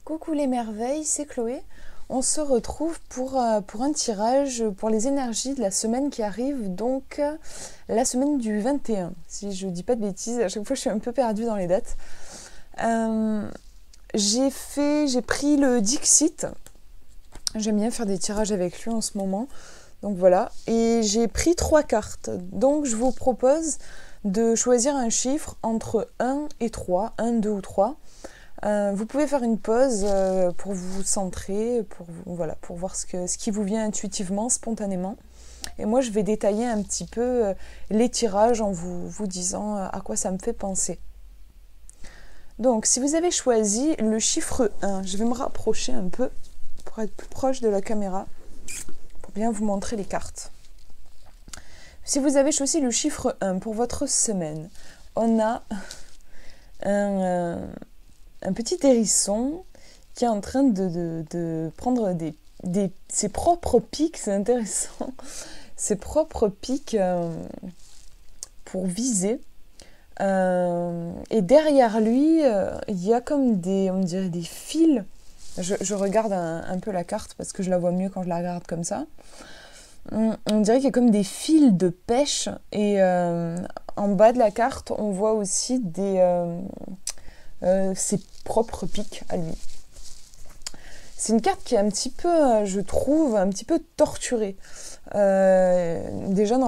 Coucou les merveilles, c'est Chloé. On se retrouve pour un tirage pour les énergies de la semaine qui arrive, donc la semaine du 21. Si je dis pas de bêtises, à chaque fois je suis un peu perdue dans les dates. J'ai pris le Dixit. J'aime bien faire des tirages avec lui en ce moment. Donc voilà. Et j'ai pris 3 cartes. Donc je vous propose de choisir un chiffre entre 1 et 3, 1, 2 ou 3. Vous pouvez faire une pause pour vous centrer, pour voir ce qui vous vient intuitivement, spontanément. Et moi, je vais détailler un petit peu les tirages en vous disant à quoi ça me fait penser. Donc, si vous avez choisi le chiffre 1, je vais me rapprocher un peu pour être plus proche de la caméra, pour bien vous montrer les cartes. Si vous avez choisi le chiffre 1 pour votre semaine, on a un petit hérisson qui est en train de prendre ses propres pics, c'est intéressant, ses propres pics pour viser. Et derrière lui, il y a comme on dirait des fils. Je regarde un peu la carte parce que je la vois mieux quand je la regarde comme ça. On dirait qu'il y a comme des fils de pêche et en bas de la carte, on voit aussi ses propres pics à lui. C'est une carte qui est un petit peu, je trouve, un petit peu torturée. Déjà,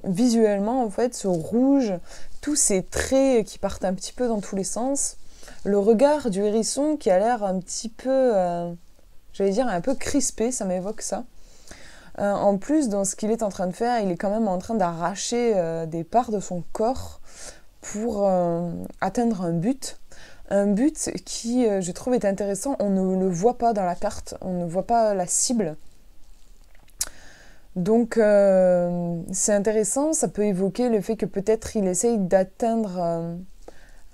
visuellement, en fait, ce rouge, tous ces traits qui partent un petit peu dans tous les sens, le regard du hérisson qui a l'air un petit peu, j'allais dire, un peu crispé, ça m'évoque ça. En plus, dans ce qu'il est en train de faire, il est quand même en train d'arracher des parts de son corps pour atteindre un but. Un but qui, je trouve, est intéressant. On ne le voit pas dans la carte, on ne voit pas la cible. Donc, c'est intéressant. Ça peut évoquer le fait que peut-être il essaye d'atteindre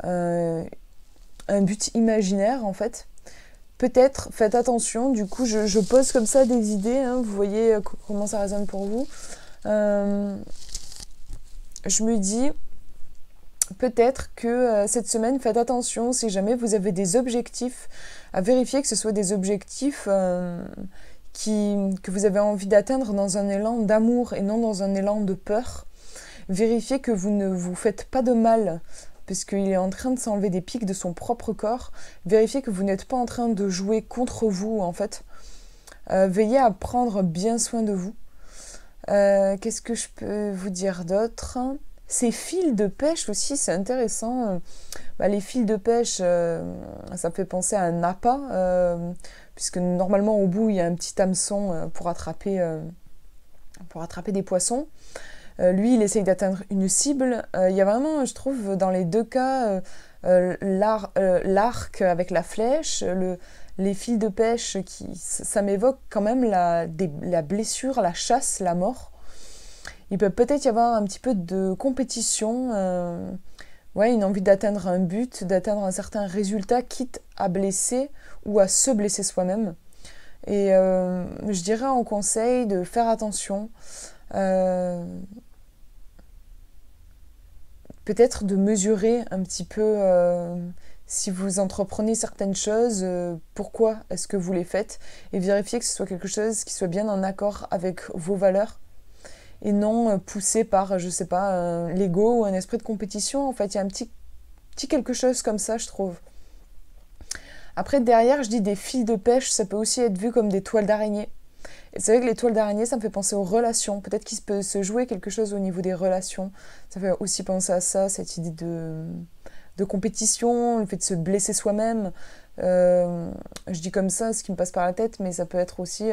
un but imaginaire, en fait. Peut-être, faites attention. Du coup, je pose comme ça des idées. Hein, vous voyez comment ça résonne pour vous. Je me dis... Peut-être que cette semaine, faites attention si jamais vous avez des objectifs, à vérifier que ce soit des objectifs que vous avez envie d'atteindre dans un élan d'amour et non dans un élan de peur. Vérifiez que vous ne vous faites pas de mal, puisqu'il est en train de s'enlever des pics de son propre corps. Vérifiez que vous n'êtes pas en train de jouer contre vous, en fait. Veillez à prendre bien soin de vous. Qu'est-ce que je peux vous dire d'autre ? Ces fils de pêche aussi, c'est intéressant. Les fils de pêche, ça me fait penser à un appât, puisque normalement au bout il y a un petit hameçon pour attraper des poissons. Lui, il essaye d'atteindre une cible. Il y a vraiment, je trouve, dans les deux cas, l'arc avec la flèche, les fils de pêche, ça m'évoque quand même la blessure, la chasse, la mort. Il peut peut-être y avoir un petit peu de compétition, une envie d'atteindre un but, d'atteindre un certain résultat, quitte à blesser ou à se blesser soi-même. Et je dirais en conseil de faire attention, peut-être de mesurer un petit peu si vous entreprenez certaines choses, pourquoi est-ce que vous les faites, et vérifier que ce soit quelque chose qui soit bien en accord avec vos valeurs, et non poussé par, je sais pas, l'ego ou un esprit de compétition. En fait, il y a un petit quelque chose comme ça, je trouve. Après, derrière, je dis des fils de pêche, ça peut aussi être vu comme des toiles d'araignée. Et c'est vrai que les toiles d'araignée, ça me fait penser aux relations. Peut-être qu'il peut se jouer quelque chose au niveau des relations. Ça fait aussi penser à ça, cette idée de compétition, le fait de se blesser soi-même. Je dis comme ça ce qui me passe par la tête, mais ça peut être aussi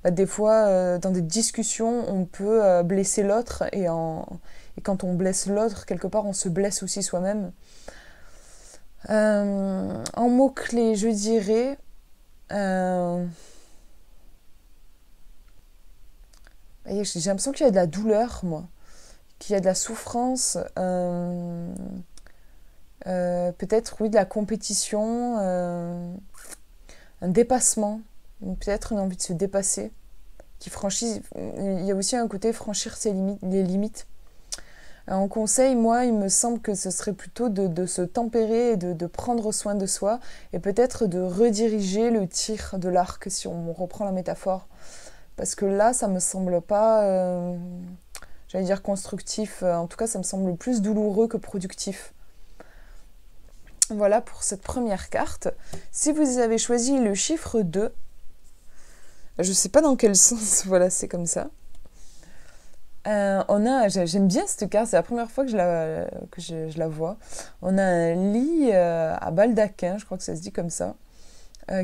des fois dans des discussions on peut blesser l'autre et quand on blesse l'autre, quelque part on se blesse aussi soi-même. En mots-clés, je dirais j'ai l'impression qu'il y a de la douleur, moi, qu'il y a de la souffrance, peut-être oui de la compétition, un dépassement, peut-être une envie de se dépasser, il y a aussi un côté franchir les limites. En conseil, moi, il me semble que ce serait plutôt de se tempérer et de prendre soin de soi et peut-être de rediriger le tir de l'arc si on reprend la métaphore. Parce que là, ça me semble pas, j'allais dire constructif, en tout cas, ça me semble plus douloureux que productif. Voilà pour cette première carte. Si vous avez choisi le chiffre 2, je sais pas dans quel sens, voilà, c'est comme ça. J'aime bien cette carte, c'est la première fois que je la vois. On a un lit à baldaquin, je crois que ça se dit comme ça,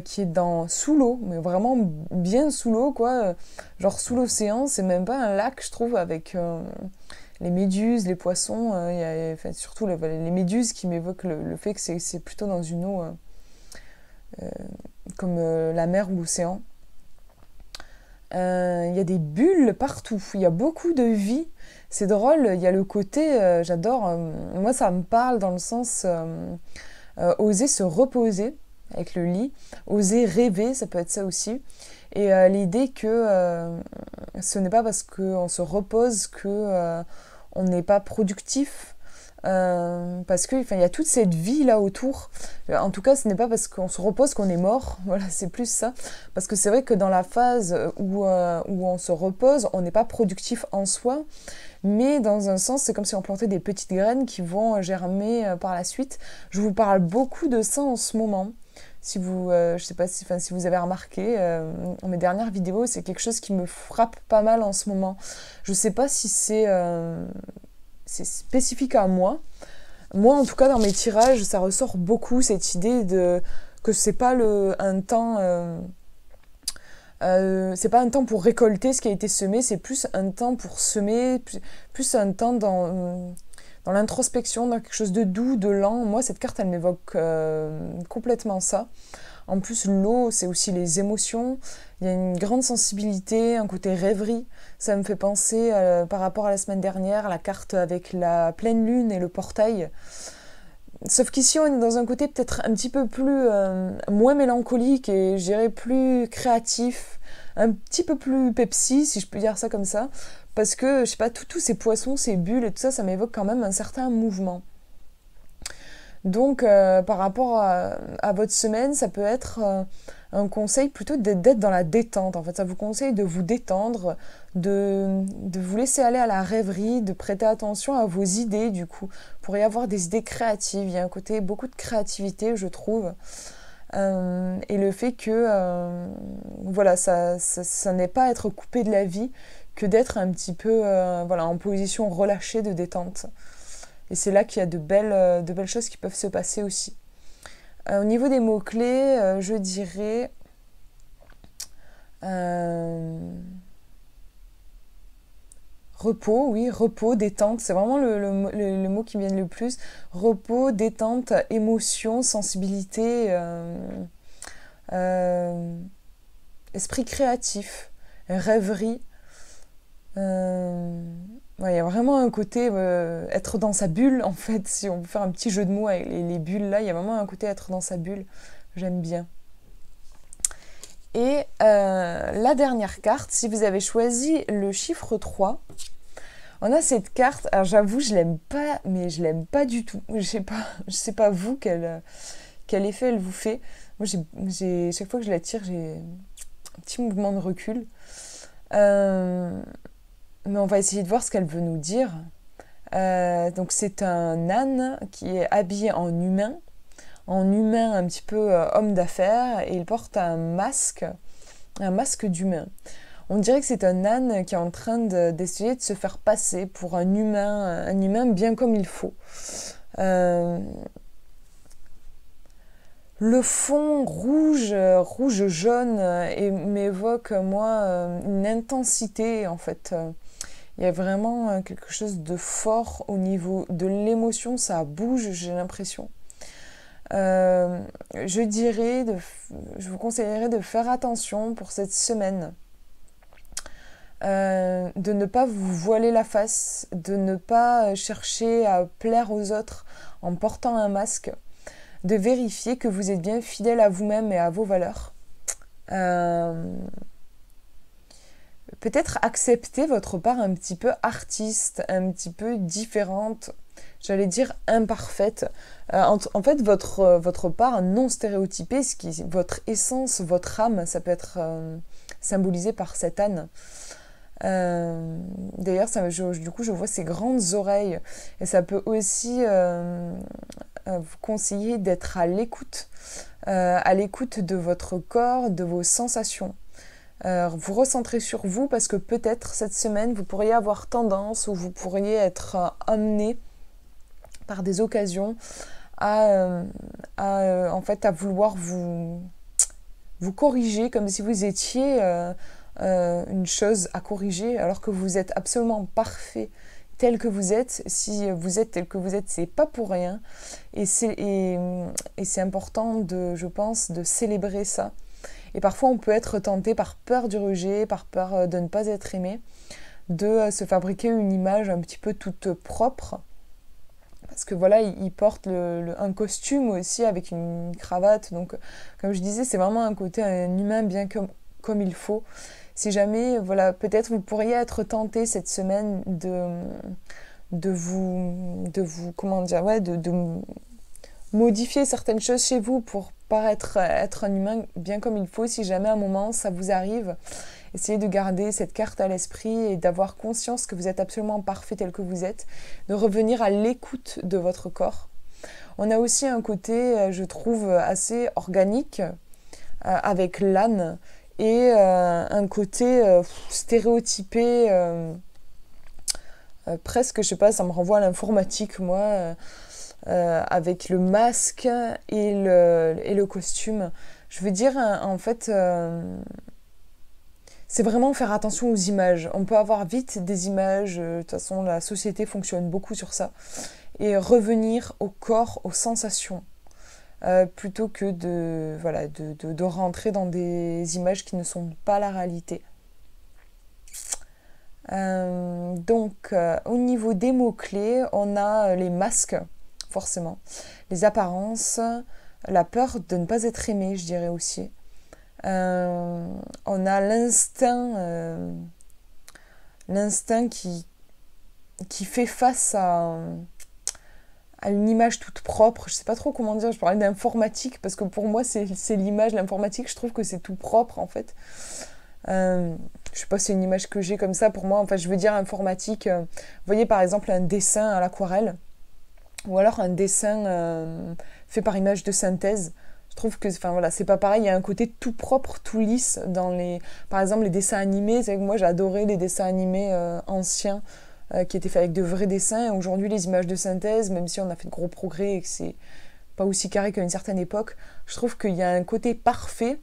qui est sous l'eau, mais vraiment bien sous l'eau, quoi. Genre sous l'océan, c'est même pas un lac, je trouve, avec les méduses, les poissons, enfin, surtout les méduses qui m'évoquent le fait que c'est plutôt dans une eau comme la mer ou l'océan. Il y a des bulles partout, il y a beaucoup de vie. C'est drôle, il y a le côté, j'adore, moi ça me parle dans le sens oser se reposer avec le lit, oser rêver, ça peut être ça aussi. Et l'idée que ce n'est pas parce qu'on se repose que on n'est pas productif. Parce que il y a toute cette vie là autour. En tout cas, ce n'est pas parce qu'on se repose qu'on est mort. Voilà, c'est plus ça. Parce que c'est vrai que dans la phase où on se repose, on n'est pas productif en soi. Mais dans un sens, c'est comme si on plantait des petites graines qui vont germer par la suite. Je vous parle beaucoup de ça en ce moment. Si vous, je sais pas si vous avez remarqué, dans mes dernières vidéos, c'est quelque chose qui me frappe pas mal en ce moment. Je sais pas si c'est spécifique à moi. Moi, en tout cas, dans mes tirages, ça ressort beaucoup cette idée que c'est pas un temps. C'est pas un temps pour récolter ce qui a été semé, c'est plus un temps pour semer, plus un temps dans l'introspection, dans quelque chose de doux, de lent. Moi, cette carte, elle m'évoque complètement ça. En plus, l'eau, c'est aussi les émotions. Il y a une grande sensibilité, un côté rêverie. Ça me fait penser, par rapport à la semaine dernière, la carte avec la pleine lune et le portail. Sauf qu'ici, on est dans un côté peut-être un petit peu plus moins mélancolique et je dirais plus créatif, un petit peu plus Pepsi, si je peux dire ça comme ça. Parce que, je sais pas, tous ces poissons, ces bulles et tout ça, ça m'évoque quand même un certain mouvement. Donc, par rapport à votre semaine, ça peut être un conseil plutôt d'être dans la détente. En fait, ça vous conseille de vous détendre, de vous laisser aller à la rêverie, de prêter attention à vos idées, du coup. Pour y avoir des idées créatives. Il y a un côté beaucoup de créativité, je trouve. Et le fait que, voilà, ça n'est pas être coupé de la vie, que d'être un petit peu, voilà, en position relâchée de détente. Et c'est là qu'il y a de belles choses qui peuvent se passer aussi. Au niveau des mots-clés, je dirais repos, oui, repos, détente, c'est vraiment le mot qui me vient le plus. Repos, détente, émotion, sensibilité, esprit créatif, rêverie. Ouais, il y a vraiment un côté être dans sa bulle, en fait, si on veut faire un petit jeu de mots avec les bulles là, il y a vraiment un côté être dans sa bulle, j'aime bien. Et la dernière carte, si vous avez choisi le chiffre 3, on a cette carte, alors j'avoue, je l'aime pas, mais je l'aime pas du tout. Je sais pas vous, quel effet elle vous fait. Moi, chaque fois que je la tire, j'ai un petit mouvement de recul. Mais on va essayer de voir ce qu'elle veut nous dire. Donc c'est un âne qui est habillé en humain un petit peu homme d'affaires, et il porte un masque d'humain. On dirait que c'est un âne qui est en train d'essayer de se faire passer pour un humain bien comme il faut. Le fond rouge-jaune m'évoque, moi, une intensité, en fait. Il y a vraiment quelque chose de fort au niveau de l'émotion, ça bouge, j'ai l'impression. Je vous conseillerais de faire attention pour cette semaine. De ne pas vous voiler la face, de ne pas chercher à plaire aux autres en portant un masque, de vérifier que vous êtes bien fidèle à vous-même et à vos valeurs. peut-être accepter votre part un petit peu artiste, un petit peu différente, j'allais dire imparfaite. En fait, votre part non stéréotypée, votre essence, votre âme, ça peut être symbolisé par cette âne. D'ailleurs, du coup, je vois ces grandes oreilles et ça peut aussi vous conseiller d'être à l'écoute de votre corps, de vos sensations. Vous recentrer sur vous parce que peut-être cette semaine, vous pourriez avoir tendance ou vous pourriez être amené par des occasions en fait, à vouloir vous corriger comme si vous étiez une chose à corriger alors que vous êtes absolument parfait tel que vous êtes. Si vous êtes tel que vous êtes, c'est pas pour rien et c'est important je pense, de célébrer ça. Et parfois, on peut être tenté par peur du rejet, par peur de ne pas être aimé, de se fabriquer une image un petit peu toute propre. Parce que voilà, il porte un costume aussi avec une cravate. Donc, comme je disais, c'est vraiment un côté un humain bien comme il faut. Si jamais, voilà, peut-être vous pourriez être tenté cette semaine de vous, comment dire, ouais, de modifier certaines choses chez vous pour paraître être un humain bien comme il faut. Si jamais à un moment ça vous arrive, essayez de garder cette carte à l'esprit et d'avoir conscience que vous êtes absolument parfait tel que vous êtes, de revenir à l'écoute de votre corps. On a aussi un côté, je trouve, assez organique avec l'âne et un côté stéréotypé, presque, je sais pas, ça me renvoie à l'informatique, moi. Avec le masque et le costume. Je veux dire, en fait, c'est vraiment faire attention aux images. On peut avoir vite des images, de toute façon, la société fonctionne beaucoup sur ça, et revenir au corps, aux sensations, plutôt que de rentrer dans des images qui ne sont pas la réalité. Donc, au niveau des mots-clés, on a les masques, forcément. Les apparences, la peur de ne pas être aimé, je dirais aussi. On a l'instinct qui fait face à une image toute propre. Je sais pas trop comment dire, je parlais d'informatique, parce que pour moi, c'est l'image, l'informatique, je trouve que c'est tout propre, en fait. Je sais pas si c'est une image que j'ai comme ça, pour moi, enfin, je veux dire informatique. Vous voyez, par exemple, un dessin à l'aquarelle, ou alors un dessin fait par image de synthèse. Je trouve que voilà, c'est pas pareil, il y a un côté tout propre, tout lisse dans par exemple les dessins animés. C'est que moi j'adorais les dessins animés anciens qui étaient faits avec de vrais dessins. Et aujourd'hui les images de synthèse, même si on a fait de gros progrès et que c'est pas aussi carré qu'à une certaine époque, je trouve qu'il y a un côté parfait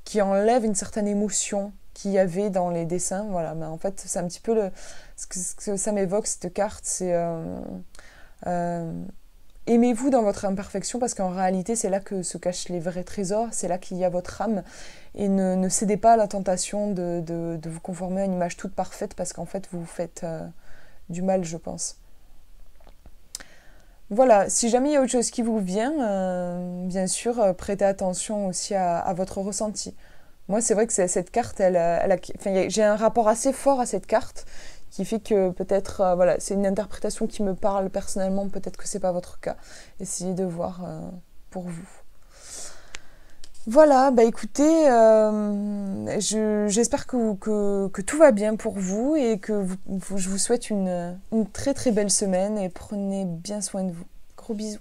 qui enlève une certaine émotion qu'il y avait dans les dessins. Voilà, mais en fait c'est un petit peu ce que ça m'évoque, cette carte, c'est aimez-vous dans votre imperfection, parce qu'en réalité c'est là que se cachent les vrais trésors, c'est là qu'il y a votre âme, et ne cédez pas à la tentation de vous conformer à une image toute parfaite, parce qu'en fait vous vous faites du mal, je pense. Voilà, si jamais il y a autre chose qui vous vient, bien sûr, prêtez attention aussi à votre ressenti. Moi, c'est vrai que cette carte, j'ai un rapport assez fort à cette carte, qui fait que peut-être, voilà, c'est une interprétation qui me parle personnellement, peut-être que c'est pas votre cas. Essayez de voir pour vous. Voilà, bah écoutez, j'espère que tout va bien pour vous et que je vous souhaite une très très belle semaine et prenez bien soin de vous. Gros bisous.